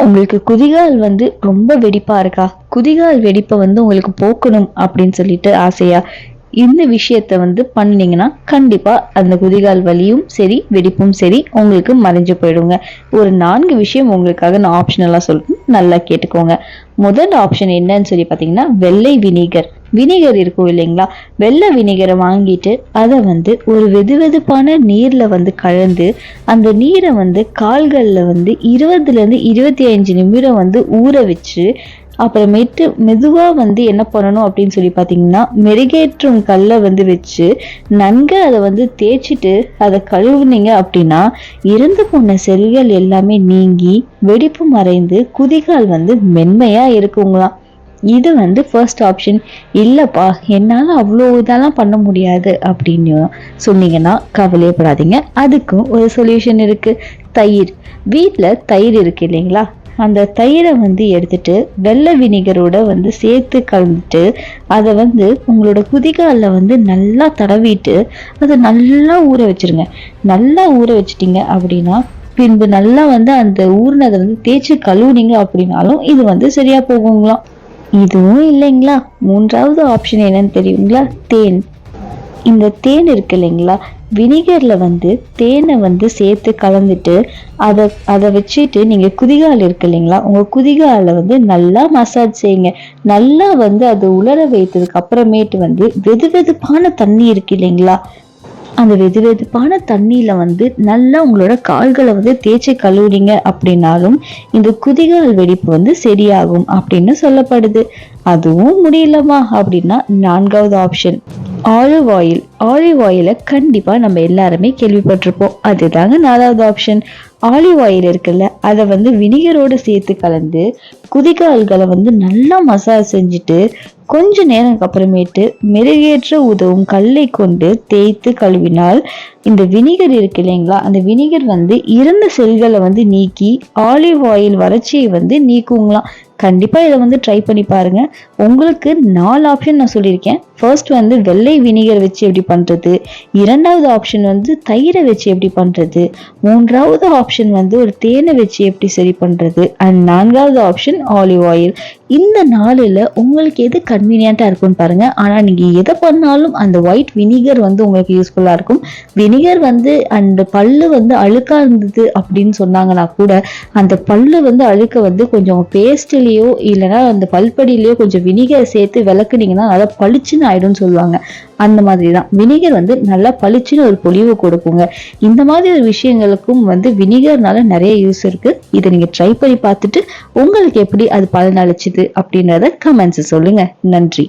உங்களுக்கு குதிகால் ரொம்ப வெடிப்பா இருக்கா? குதிகால் வெடிப்ப உங்களுக்கு போக்கணும் அப்படின்னு சொல்லிட்டு ஆசையா? இந்த விஷயத்த பண்ணீங்கன்னா, கண்டிப்பா அந்த குதிகால் வலியும் சரி, வெடிப்பும் சரி உங்களுக்கு மறைஞ்சு போயிடுங்க. ஒரு 4 விஷயம் உங்களுக்காக நான் ஆப்ஷனலா சொல்றேன். நல்லா கேட்டுக்கோங்க. முதல் ஆப்ஷன் என்னன்னு சொல்லி பார்த்தீங்கன்னா, வெள்ளை வினிகர். வினிகர் இருக்கும் இல்லைங்களா? வெள்ளை வினிகர வாங்கிட்டு, அத ஒரு வெதுவெதுப்பான நீர்ல கலந்து, அந்த நீர கால்கள்ல 20லேருந்து 25 நிமிடம் ஊற வச்சு, அப்புறமேட்டு மெதுவா என்ன பண்ணணும் அப்படின்னு சொல்லி பார்த்தீங்கன்னா, மெருகேற்றும் கல்ல வச்சு நன்கு அத தேய்ச்சுட்டு அத கழுவுனீங்க அப்படின்னா, இறந்து போன செல்கள் எல்லாமே நீங்கி, வெடிப்பு மறைந்து, குதிகால் மென்மையா இருக்குங்களாம். இது ஃபர்ஸ்ட் ஆப்ஷன். இல்லப்பா என்னால அவ்வளோ இதெல்லாம் பண்ண முடியாது அப்படின்னு சொன்னீங்கன்னா கவலையப்படாதீங்க. அதுக்கும் ஒரு சொல்யூஷன் இருக்கு. தயிர். வீட்ல தயிர் இருக்கு இல்லைங்களா? அந்த தயிரை எடுத்துட்டு வெள்ளை வினிகரோட சேர்த்து கலந்துட்டு அதை உங்களோட குதிகால்ல நல்லா தடவிட்டு அதை நல்லா ஊற வச்சிருங்க. நல்லா ஊற வச்சிட்டீங்க அப்படின்னா பின்பு நல்லா அந்த ஊறினதை தேய்ச்சி கழுவுனீங்க அப்படின்னாலும் இது சரியா போகுங்களாம். இதுவும் இல்லைங்களா, 3வது ஆப்ஷன் என்னன்னு தெரியுங்களா? தேன். இந்த தேன் இருக்கு இல்லைங்களா, வினிகர்ல தேனை சேர்த்து கலந்துட்டு அதை அதை வச்சுட்டு நீங்க குதிகால் இருக்கு இல்லைங்களா, உங்க குதிகால நல்லா மசாஜ் செய்யுங்க. நல்லா அது உலர வைத்ததுக்கு அப்புறமேட்டு வெது வெதுப்பான தண்ணி இருக்கு இல்லைங்களா, அந்த வெதுவெதுப்பான தண்ணியில நல்லா உங்களோட கால்களை தேய்ச்சி கழுவுனீங்க அப்படின்னாலும் இந்த குதிகால் வெடிப்பு சரியாகும் அப்படின்னு சொல்லப்படுது. அதுவும் முடியலமா அப்படின்னா 4வது ஆப்ஷன் ஆலிவ் ஆயில். ஆலிவ் ஆயிலை கண்டிப்பா நம்ம எல்லாருமே கேள்விப்பட்டிருப்போம். அதுதாங்க 4வது ஆப்ஷன். ஆலிவ் ஆயில் இருக்குல்ல, அதை வினிகரோட சேர்த்து கலந்து குதிகால்களை நல்லா மசாஜ் செஞ்சுட்டு கொஞ்ச நேரம் அப்புறமேட்டு மெருகேற்ற உதவும் கல்லை கொண்டு தேய்த்து கழுவினால் இந்த வினிகர் இருக்கு இல்லைங்களா, அந்த வினிகர் இறந்த செல்களை நீக்கி ஆலிவ் ஆயில் வறட்சியை நீக்குங்களாம். கண்டிப்பா இதை ட்ரை பண்ணி பாருங்க. உங்களுக்கு 4 ஆப்ஷன் நான் சொல்லியிருக்கேன். ஃபர்ஸ்ட் வெள்ளை வினிகர் வச்சு எப்படி பண்றது, 2வது ஆப்ஷன் தயிரை வச்சு எப்படி பண்றது, 3வது ஆப்ஷன் ஒரு தேனை வச்சு எப்படி சரி பண்றது, அண்ட் 4வது ஆப்ஷன் ஆலிவ் ஆயில். இந்த 4ல உங்களுக்கு எது கன்வீனியன்ட்டா இருக்கும்னு பாருங்க. ஆனா நீங்க எதை பண்ணாலும் அந்த ஒயிட் வினிகர் உங்களுக்கு யூஸ்ஃபுல்லா இருக்கும். வினிகர் அந்த பல்லு அழுக்கா இருந்தது அப்படின்னு சொன்னாங்கன்னா கூட அந்த பல்லு அழுக்க கொஞ்சம் பேஸ்ட்லயோ இல்லைன்னா அந்த பல்படியிலயோ கொஞ்சம் வினிகர் சேர்த்து விளக்குனீங்கன்னா நல்லா பளிச்சுன்னு ஆயிடும்னு சொல்லுவாங்க. அந்த மாதிரி தான் வினிகர் நல்லா பளிச்சுன்னு ஒரு பொலிவு கொடுக்குங்க. இந்த மாதிரி ஒரு விஷயங்களுக்கும் வினிகர்னால நிறைய யூஸ் இருக்கு. இதை நீங்க ட்ரை பண்ணி பார்த்துட்டு உங்களுக்கு எப்படி அது பலனளிச்சுது அப்படின்றத கமெண்ட்ஸ் சொல்லுங்க. நன்றி.